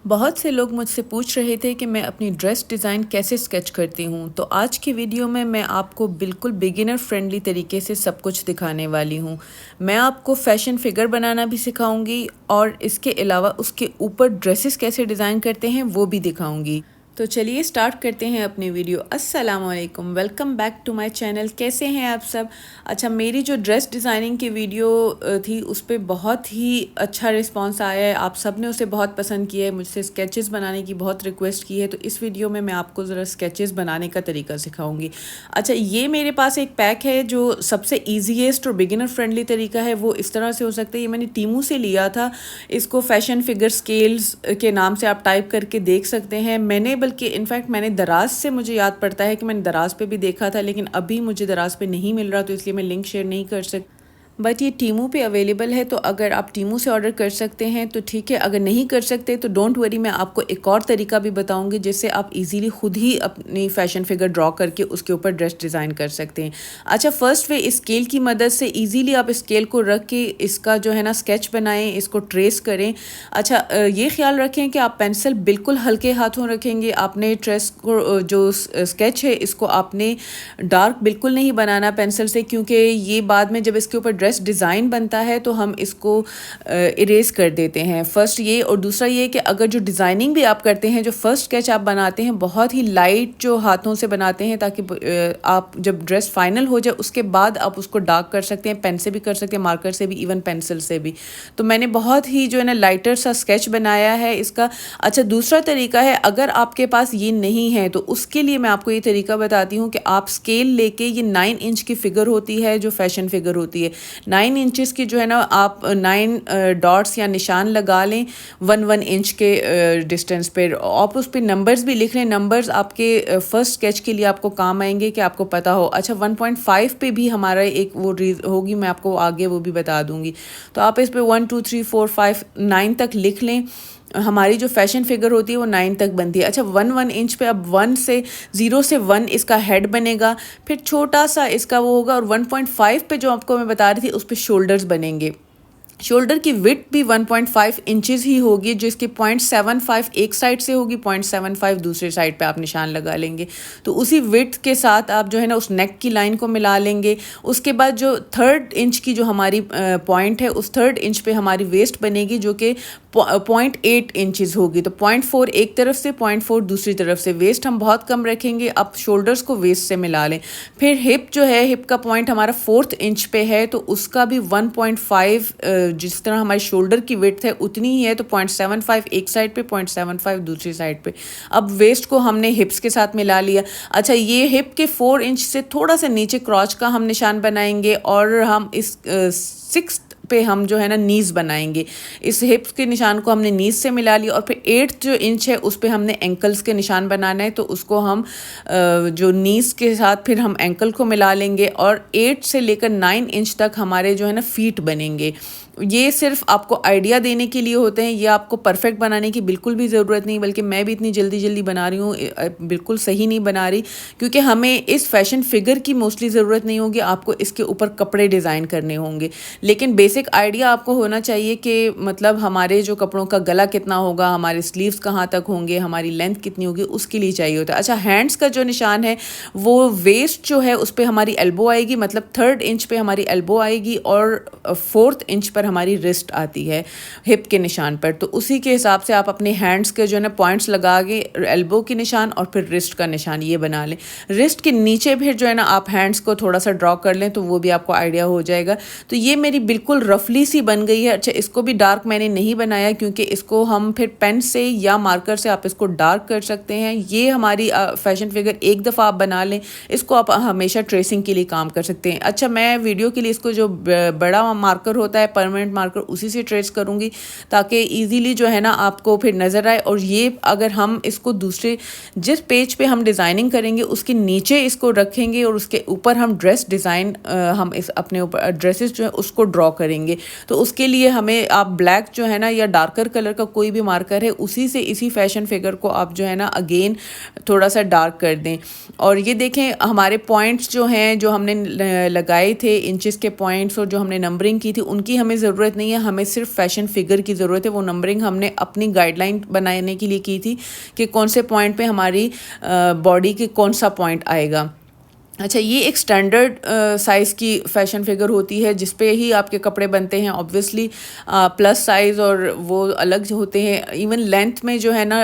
बहुत से लोग मुझसे पूछ रहे थे कि मैं अपनी ड्रेस डिज़ाइन कैसे स्केच करती हूँ। तो आज की वीडियो में मैं आपको बिल्कुल बिगिनर फ्रेंडली तरीके से सब कुछ दिखाने वाली हूँ। मैं आपको फैशन फिगर बनाना भी सिखाऊंगी और इसके अलावा उसके ऊपर ड्रेसेस कैसे डिज़ाइन करते हैं वो भी दिखाऊंगी। तो चलिए स्टार्ट करते हैं अपनी वीडियो। अस्सलाम वालेकुम, welcome back to my channel. कैसे हैं आप सब? अच्छा, मेरी जो ड्रेस डिज़ाइनिंग की वीडियो थी उस पर बहुत ही अच्छा रिस्पांस आया है। आप सब ने उसे बहुत पसंद किया है। मुझसे स्केचेस बनाने की बहुत रिक्वेस्ट की है, तो इस वीडियो में मैं आपको ज़रा स्केचेस बनाने का तरीका सिखाऊंगी। अच्छा, ये मेरे पास एक पैक है जो सबसे ईजीएस्ट और बिगिनर फ्रेंडली तरीका है वो इस तरह से हो सकता है। ये मैंने टीमू से लिया था। इसको फैशन फिगर स्केल्स के नाम से आप टाइप करके देख सकते हैं। बल्कि इनफैक्ट मैंने दराज से, मुझे याद पड़ता है कि मैंने दराज पे भी देखा था, लेकिन अभी मुझे दराज पे नहीं मिल रहा, तो इसलिए मैं लिंक शेयर नहीं कर सकती। बट ये टीमू पे अवेलेबल है, तो अगर आप टीमू से ऑर्डर कर सकते हैं तो ठीक है। अगर नहीं कर सकते तो डोंट वरी, मैं आपको एक और तरीका भी बताऊंगी जिससे आप इजीली खुद ही अपनी फैशन फिगर ड्रॉ करके उसके ऊपर ड्रेस डिज़ाइन कर सकते हैं। अच्छा, फर्स्ट वे स्केल की मदद से इजीली आप स्केल को रख के इसका जो है ना स्केच बनाएं, इसको ट्रेस करें। अच्छा, ये ख्याल रखें कि आप पेंसिल बिल्कुल हल्के हाथों रखेंगे। आपने ट्रेस को, जो स्केच है, इसको आपने डार्क बिल्कुल नहीं बनाना पेंसिल से, क्योंकि ये बाद में जब इसके ऊपर ड्रेस डिज़ाइन बनता है तो हम इसको इरेज कर देते हैं। फर्स्ट ये, और दूसरा ये कि अगर जो डिज़ाइनिंग भी आप करते हैं, जो फर्स्ट स्केच आप बनाते हैं, बहुत ही लाइट जो हाथों से बनाते हैं, ताकि आप जब ड्रेस फाइनल हो जाए उसके बाद आप उसको डार्क कर सकते हैं। पेन से भी कर सकते हैं, मार्कर से भी, इवन पेंसिल से भी। तो मैंने बहुत ही जो है ना लाइटर सा स्केच बनाया है इसका। अच्छा, दूसरा तरीका है, अगर आपके पास ये नहीं है तो उसके लिए मैं आपको ये तरीका बताती हूँ कि आप स्केल लेके, ये 9 इंच की फिगर होती है जो फैशन फिगर होती है, 9 इंचेस की जो है ना, आप 9 डॉट्स या निशान लगा लें 1 इंच के डिस्टेंस पे। आप उस पर नंबर्स भी लिख लें। नंबर्स आपके फर्स्ट स्केच के लिए आपको काम आएंगे कि आपको पता हो। अच्छा, 1.5 पे भी हमारा एक वो होगी, मैं आपको आगे वो भी बता दूंगी। तो आप इस पे 1 2 3 4 5 9 तक लिख लें। हमारी जो फैशन फिगर होती है वो 9 तक बनती है। अच्छा, 1 इंच पे अब 0 से 1 इसका हेड बनेगा, फिर छोटा सा इसका वो होगा, और 1.5 पे जो आपको मैं बता रही थी उस पे शोल्डर्स बनेंगे। शोल्डर की विड्थ भी 1.5 इंचेस ही होगी, जिसकी 0.75 एक साइड से होगी, 0.75 दूसरे साइड पे आप निशान लगा लेंगे। तो उसी विड्थ के साथ आप जो है ना उस नेक की लाइन को मिला लेंगे। उसके बाद जो 3rd इंच की जो हमारी पॉइंट है, उस 3rd इंच पे हमारी वेस्ट बनेगी, जो कि 0.8 इंचेस होगी। तो 0.4 एक तरफ से, 0.4 दूसरी तरफ से। वेस्ट हम बहुत कम रखेंगे। अब शोल्डर्स को वेस्ट से मिला लें। फिर हिप जो है, हिप का पॉइंट हमारा 4th इंच पे है, तो उसका भी 1.5, जिस तरह हमारी शोल्डर की विड्थ है उतनी ही है, तो 0.75 एक साइड पे, 0.75 दूसरी साइड पे। अब वेस्ट को हमने हिप्स के साथ मिला लिया। अच्छा, ये हिप के 4 इंच से थोड़ा सा नीचे क्रॉच का हम निशान बनाएंगे, और हम इस 6th पे हम जो है ना नीज बनाएंगे। इस हिप्स के निशान को हमने नीज से मिला लिया, और फिर 8th जो इंच है उस पे हमने एंकल्स के निशान बनाना है, तो उसको हम जो नीज के साथ फिर हम एंकल को मिला लेंगे, और 8 से लेकर 9 इंच तक हमारे जो है ना फीट बनेंगे। ये सिर्फ आपको आइडिया देने के लिए होते हैं, ये आपको परफेक्ट बनाने की बिल्कुल भी ज़रूरत नहीं, बल्कि मैं भी इतनी जल्दी जल्दी बना रही हूँ, बिल्कुल सही नहीं बना रही, क्योंकि हमें इस फैशन फिगर की मोस्टली ज़रूरत नहीं होगी। आपको इसके ऊपर कपड़े डिज़ाइन करने होंगे, लेकिन बेसिक आइडिया आपको होना चाहिए कि मतलब हमारे जो कपड़ों का गला कितना होगा, हमारे स्लीव्स कहाँ तक होंगे, हमारी लेंथ कितनी होगी, उसके लिए चाहिए होता है। अच्छा, हैंड्स का जो निशान है वो वेस्ट जो है उस पर हमारी एल्बो आएगी, मतलब 3rd इंच पे हमारी एल्बो आएगी, और 4th इंच पर हमारी रिस्ट आती है हिप के निशान पर। तो उसी के हिसाब से आप अपने हैंड्स के जो है ना पॉइंट्स लगा के एल्बो के निशान और फिर रिस्ट का निशान ये बना लें। रिस्ट के नीचे फिर जो है ना आप हैंड्स को थोड़ा सा ड्रॉ कर लें, तो वो भी आपको आइडिया हो जाएगा। तो ये मेरी बिल्कुल रफली सी बन गई है। अच्छा, इसको भी डार्क मैंने नहीं बनाया, क्योंकि इसको हम फिर पेन से या मार्कर से आप इसको डार्क कर सकते हैं। ये हमारी फैशन फिगर एक दफ़ा आप बना लें, इसको आप हमेशा ट्रेसिंग के लिए काम कर सकते हैं। अच्छा, मैं वीडियो के लिए इसको जो बड़ा मार्कर होता है, परमानेंट मार्कर, उसी से ट्रेस करूँगी, ताकि ईजीली जो है ना आपको फिर नज़र आए। और ये अगर हम इसको दूसरे जिस पेज पे हम डिज़ाइनिंग करेंगे उसके नीचे इसको रखेंगे, और उसके ऊपर हम ड्रेस डिज़ाइन, हम इस अपने ऊपर ड्रेसेस जो है उसको ड्रॉ करेंगे। तो उसके लिए हमें आप ब्लैक जो है ना, या डार्कर कलर का कोई भी मार्कर है, उसी से इसी फैशन फिगर को आप जो है ना अगेन थोड़ा सा डार्क कर दें। और ये देखें, हमारे पॉइंट्स जो हैं, जो हमने लगाए थे इंचेस के पॉइंट्स, और जो हमने नंबरिंग की थी, उनकी हमें ज़रूरत नहीं है, हमें सिर्फ फैशन फिगर की ज़रूरत है। वो नंबरिंग हमने अपनी गाइडलाइन बनाने के लिए की थी कि कौन से पॉइंट पे हमारी बॉडी के कौन सा पॉइंट आएगा। अच्छा, ये एक स्टैंडर्ड साइज़ की फ़ैशन फिगर होती है जिस पे ही आपके कपड़े बनते हैं। ऑब्वियसली प्लस साइज़ और वो अलग जो होते हैं। इवन लेंथ में जो है ना,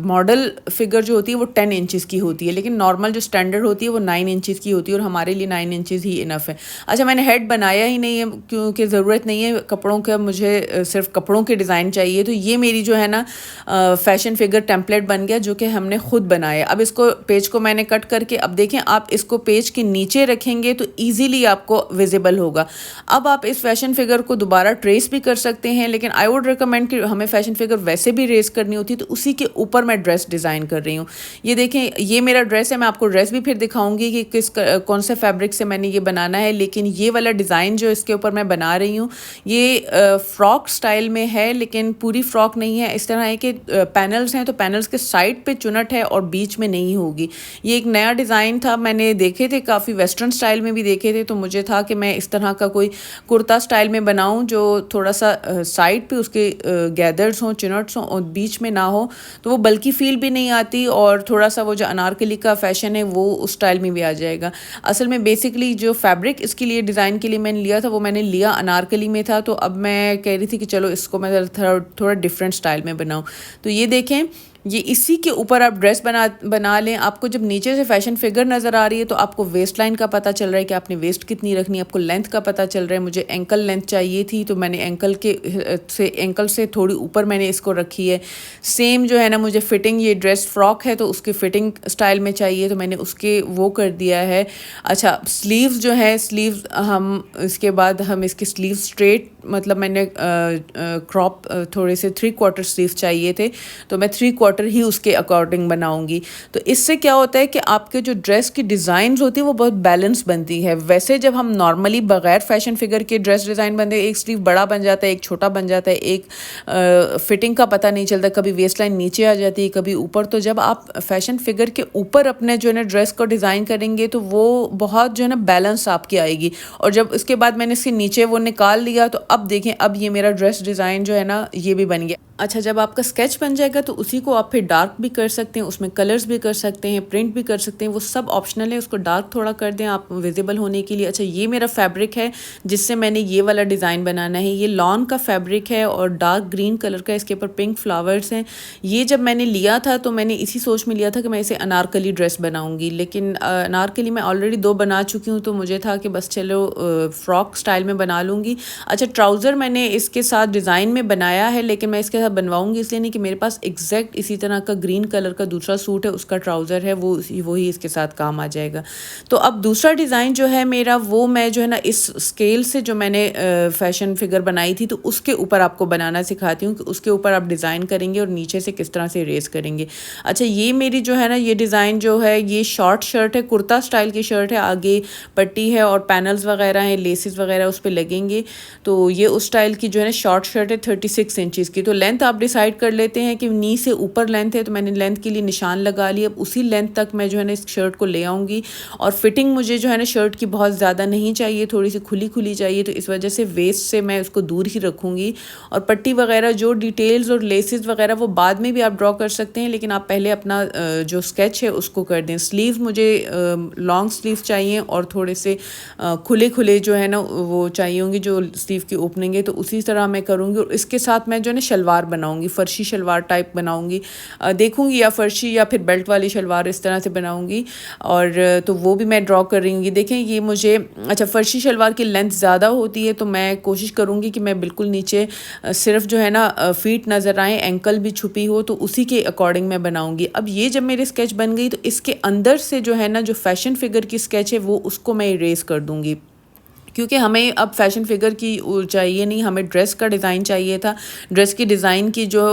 मॉडल फिगर जो होती है वो 10 इंचज़ की होती है, लेकिन नॉर्मल जो स्टैंडर्ड होती है वो 9 इंचज़ की होती है और हमारे लिए 9 इंचज़ ही इनफ है। अच्छा, मैंने हेड बनाया ही नहीं है क्योंकि ज़रूरत नहीं है कपड़ों का, मुझे सिर्फ कपड़ों के डिज़ाइन चाहिए। तो ये मेरी जो है ना फ़ैशन फिगर टेम्पलेट बन गया जो कि हमने खुद बनाया। अब इसको पेज को मैंने कट करके, अब देखें आप इसको पेज के नीचे रखेंगे तो इजीली आपको विजिबल होगा। अब आप इस फैशन फिगर को दोबारा ट्रेस भी कर सकते हैं, लेकिन आई वुड रिकमेंड कि हमें फैशन फिगर वैसे भी रेस करनी होती है तो उसी के ऊपर मैं ड्रेस डिज़ाइन कर रही हूँ। ये देखें, ये मेरा ड्रेस है। मैं आपको ड्रेस भी फिर दिखाऊंगी कि कौन से फैब्रिक से मैंने ये बनाना है, लेकिन ये वाला डिज़ाइन जो इसके ऊपर मैं बना रही हूँ ये फ्रॉक स्टाइल में है, लेकिन पूरी फ्रॉक नहीं है। इस तरह है कि पैनल्स हैं तो पैनल्स के साइड पे चुनट है और बीच में नहीं होगी। ये एक नया डिज़ाइन था, मैंने देखे थे काफ़ी वेस्टर्न स्टाइल में भी देखे थे, तो मुझे था कि मैं इस तरह का कोई कुर्ता स्टाइल में बनाऊं जो थोड़ा सा साइड पे उसके गैदर्स हों, चुनट्स हों और बीच में ना हो, तो वो बल्कि फील भी नहीं आती और थोड़ा सा वो जो अनारकली का फैशन है वो उस स्टाइल में भी आ जाएगा। असल में बेसिकली जो फैब्रिक इसके लिए डिज़ाइन के लिए मैंने लिया था वो मैंने लिया अनारकली में था, तो अब मैं कह रही थी कि चलो इसको मैं थोड़ा डिफरेंट स्टाइल में बनाऊँ। तो ये देखें, ये इसी के ऊपर आप ड्रेस बना लें। आपको जब नीचे से फैशन फिगर नज़र आ रही है तो आपको वेस्ट लाइन का पता चल रहा है कि आपने वेस्ट कितनी रखनी है, आपको लेंथ का पता चल रहा है। मुझे एंकल लेंथ चाहिए थी तो मैंने एंकल से थोड़ी ऊपर मैंने इसको रखी है। सेम जो है ना, मुझे फिटिंग, ये ड्रेस फ्रॉक है तो उसकी फिटिंग स्टाइल में चाहिए तो मैंने उसके वो कर दिया है। अच्छा, स्लीव्स जो है, स्लीव्स हम इसके बाद हम इसके स्लीव स्ट्रेट, मतलब मैंने क्रॉप थोड़े से 3/4 स्लीव चाहिए थे तो मैं 3/4 ही उसके अकॉर्डिंग बनाऊंगी। तो इससे क्या होता है कि आपके जो ड्रेस की डिज़ाइंस होती है वो बहुत बैलेंस बनती है। वैसे जब हम नॉर्मली बगैर फैशन फिगर के ड्रेस डिज़ाइन बनते हैं, एक स्लीव बड़ा बन जाता है, एक छोटा बन जाता है, एक फिटिंग का पता नहीं चलता, कभी वेस्ट लाइन नीचे आ जाती है, कभी ऊपर। तो जब आप फैशन फिगर के ऊपर अपने जो है ना ड्रेस को डिज़ाइन करेंगे तो वो बहुत जो है ना बैलेंस आपकी आएगी। और जब उसके बाद मैंने इसके नीचे वो निकाल लिया तो अब देखें, अब ये मेरा ड्रेस डिज़ाइन जो है ना ये भी बन गया। अच्छा, जब आपका स्केच बन जाएगा तो उसी को आप फिर डार्क भी कर सकते हैं, उसमें कलर्स भी कर सकते हैं, प्रिंट भी कर सकते हैं, वो सब ऑप्शनल है। उसको डार्क थोड़ा कर दें आप विजिबल होने के लिए। अच्छा, ये मेरा फैब्रिक है जिससे मैंने ये वाला डिज़ाइन बनाना है। ये लॉन का फैब्रिक है और डार्क ग्रीन कलर का, इसके ऊपर पिंक फ्लावर्स हैं। ये जब मैंने लिया था तो मैंने इसी सोच में लिया था कि मैं इसे अनारकली ड्रेस बनाऊंगी, लेकिन अनारकली मैं ऑलरेडी 2 बना चुकी हूँ तो मुझे था कि बस चलो फ्रॉक स्टाइल में बना लूँगी। अच्छा, ट्राउज़र मैंने इसके साथ डिज़ाइन में बनाया है, लेकिन मैं इसके बनवाऊंगी इसलिए नहीं कि मेरे पास एग्जैक्ट इसी तरह का ग्रीन कलर का दूसरा सूट है, उसका ट्राउज़र है, वो ही इसके साथ काम आ जाएगा। तो अब दूसरा डिज़ाइन जो है मेरा, वो मैं जो है ना इस स्केल से जो मैंने फैशन फिगर बनाई थी तो उसके ऊपर आपको बनाना सिखाती हूँ कि उसके ऊपर आप डिज़ाइन करेंगे और नीचे से किस तरह से रेस करेंगे। अच्छा, ये मेरी जो है ना ये डिज़ाइन जो है ये शॉर्ट शर्ट है, कुर्ता स्टाइल की शर्ट है, आगे पट्टी है और पैनल्स वगैरह हैं, लेसेस वगैरह उस पर लगेंगे। तो ये उस स्टाइल की जो है ना शॉर्ट शर्ट है 36 इंचज़ की। तो लेंथ आप डिसाइड कर लेते हैं कि नी से ऊपर लेंथ है तो मैंने लेंथ के लिए निशान लगा लिया। अब उसी लेंथ तक मैं जो है ना इस शर्ट को ले आऊँगी। और फिटिंग मुझे जो है ना शर्ट की बहुत ज़्यादा नहीं चाहिए, थोड़ी सी खुली खुली चाहिए, तो इस वजह से वेस्ट से मैं उसको दूर ही रखूँगी। और पट्टी वगैरह जो डिटेल्स और लेसेस वगैरह वो बाद में भी आप ड्रॉ कर सकते हैं, लेकिन आप पहले अपना जो स्केच है उसको कर दें। स्लीव मुझे लॉन्ग स्लीव चाहिए और थोड़े से खुले खुले जो है ना वो चाहिए होंगी, जो स्लीव की ओपनिंग है, तो उसी तरह मैं करूँगी। और इसके साथ मैं जो है ना शलवार बनाऊँगी, फर्शी शलवार टाइप बनाऊँगी, देखूँगी या फर्शी या फिर बेल्ट वाली शलवार इस तरह से बनाऊँगी। और तो वो भी मैं ड्रॉ कर रही हूँ। देखें ये मुझे, अच्छा, फर्शी शलवार की लेंथ ज़्यादा होती है तो मैं कोशिश करूँगी कि मैं बिल्कुल नीचे सिर्फ जो है ना फीट नज़र आए, एंकल भी छुपी हो, तो उसी के अकॉर्डिंग मैं बनाऊँगी। अब ये जब मेरी स्केच बन गई तो इसके अंदर से जो है ना जो फैशन फिगर की स्केच है वो उसको मैं इरेज कर दूँगी, क्योंकि हमें अब फैशन फिगर की चाहिए नहीं, हमें ड्रेस का डिज़ाइन चाहिए था। ड्रेस की डिज़ाइन की जो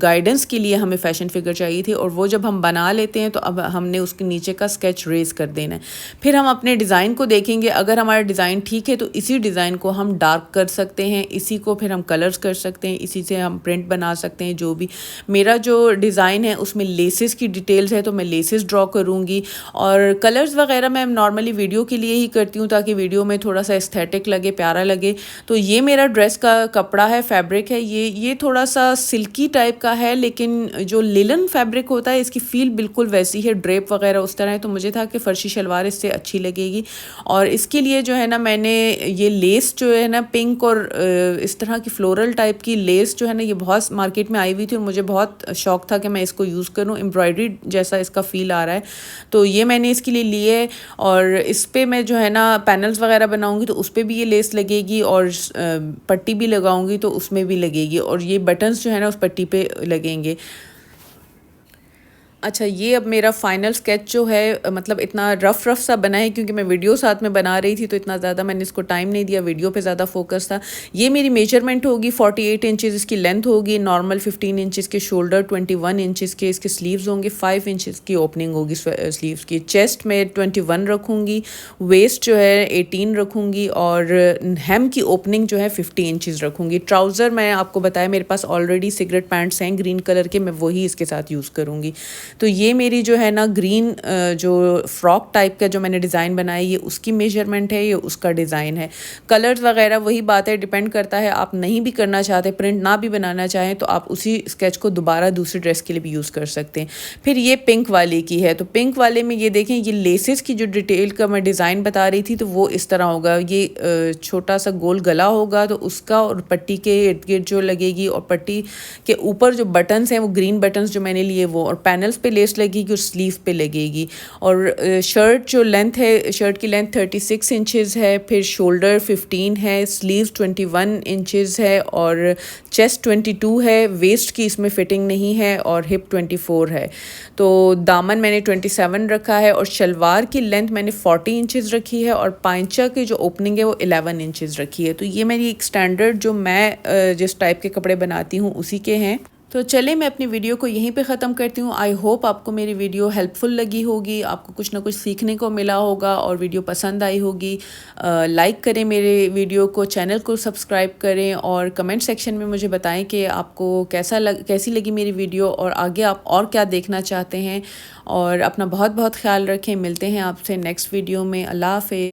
गाइडेंस के लिए हमें फ़ैशन फिगर चाहिए थी, और वो जब हम बना लेते हैं तो अब हमने उसके नीचे का स्केच रेज कर देना है। फिर हम अपने डिज़ाइन को देखेंगे, अगर हमारा डिज़ाइन ठीक है तो इसी डिज़ाइन को हम डार्क कर सकते हैं, इसी को फिर हम कलर्स कर सकते हैं, इसी से हम प्रिंट बना सकते हैं। जो भी मेरा जो डिज़ाइन है उसमें लेसेस की डिटेल्स है तो मैं लेसेस ड्रॉ करूँगी। और कलर्स वगैरह मैं नॉर्मली वीडियो के लिए ही करती हूँ ताकि वीडियो में थोड़ा सा एस्थेटिक लगे, प्यारा लगे। तो ये मेरा ड्रेस का कपड़ा है, फैब्रिक है, ये थोड़ा सा सिल्की टाइप का है, लेकिन जो लिलन फैब्रिक होता है इसकी फील बिल्कुल वैसी है, ड्रेप वगैरह उस तरह है। तो मुझे था कि फ़र्शी शलवार इससे अच्छी लगेगी। और इसके लिए जो है ना, मैंने ये लेस जो है ना पिंक और इस तरह की फ्लोरल टाइप की लेस जो है ना, ये बहुत मार्केट में आई हुई थी और मुझे बहुत शौक था कि मैं इसको यूज़ करूँ। एम्ब्रॉयडरी जैसा इसका फ़ील आ रहा है, तो ये मैंने इसके लिए लिए है। और इस पर मैं जो है ना पैनल्स वगैरह बनाऊँगी तो उस पर भी ये लेस लगेगी, और पट्टी भी लगाऊँगी तो उसमें भी लगेगी, और ये बटन्स जो है ना उस पट्टी पे लगेंगे। अच्छा, ये अब मेरा फाइनल स्केच जो है, मतलब इतना रफ़ सा बना है क्योंकि मैं वीडियो साथ में बना रही थी, तो इतना ज़्यादा मैंने इसको टाइम नहीं दिया, वीडियो पे ज़्यादा फोकस था। ये मेरी मेजरमेंट होगी 48 इंचज़ इसकी लेंथ होगी, नॉर्मल 15 इंचज़ के शोल्डर, 21 इंचज़ के इसके स्लीव्स होंगे, 5 इंचज़ की ओपनिंग होगी स्लीव्स की। चेस्ट में 21 रखूँगी, वेस्ट जो है 18 रखूँगी, और हेम की ओपनिंग जो है 50 इंचज़ रखूँगी। ट्राउज़र मैं आपको बताया मेरे पास ऑलरेडी सिगरेट पैंट्स हैं ग्रीन कलर के, मैं वही इसके साथ यूज़ करूँगी। तो ये मेरी जो है ना ग्रीन जो फ्रॉक टाइप का जो मैंने डिज़ाइन बनाया, ये उसकी मेजरमेंट है, ये उसका डिज़ाइन है। कलर्स वगैरह वही बात है, डिपेंड करता है, आप नहीं भी करना चाहते, प्रिंट ना भी बनाना चाहें तो आप उसी स्केच को दोबारा दूसरी ड्रेस के लिए भी यूज़ कर सकते हैं। फिर ये पिंक वाले की है, तो पिंक वाले में ये देखें, ये लेसेस की जो डिटेल का मैं डिज़ाइन बता रही थी तो वो इस तरह होगा। ये छोटा सा गोल गला होगा तो उसका, और पट्टी के इर्द गिर्द जो लगेगी, और पट्टी के ऊपर जो बटन्स हैं वो ग्रीन बटन्स जो मैंने लिए वो, और पैनल्स पे लेस लगेगी और स्लीव पे लगेगी। और शर्ट जो लेंथ है, शर्ट की लेंथ 36 इंचज़ है, फिर शोल्डर 15 है, स्लीव 21 इंचज़ है, और चेस्ट 22 है, वेस्ट की इसमें फिटिंग नहीं है, और हिप 24 है। तो दामन मैंने 27 रखा है, और शलवार की लेंथ मैंने 40 इंचज़ रखी है, और पांचा की जो ओपनिंग है वो 11 इंचज़ रखी है। तो ये मेरी एक स्टैंडर्ड जो मैं जिस टाइप के कपड़े बनाती हूँ उसी के हैं। तो चले मैं अपनी वीडियो को यहीं पे ख़त्म करती हूँ। आई होप आपको मेरी वीडियो हेल्पफुल लगी होगी, आपको कुछ ना कुछ सीखने को मिला होगा, और वीडियो पसंद आई होगी। लाइक करें मेरे वीडियो को, चैनल को सब्सक्राइब करें, और कमेंट सेक्शन में मुझे बताएं कि आपको कैसी लगी मेरी वीडियो, और आगे आप और क्या देखना चाहते हैं। और अपना बहुत बहुत ख्याल रखें। मिलते हैं आपसे नेक्स्ट वीडियो में। अल्लाह हाफ़िज़।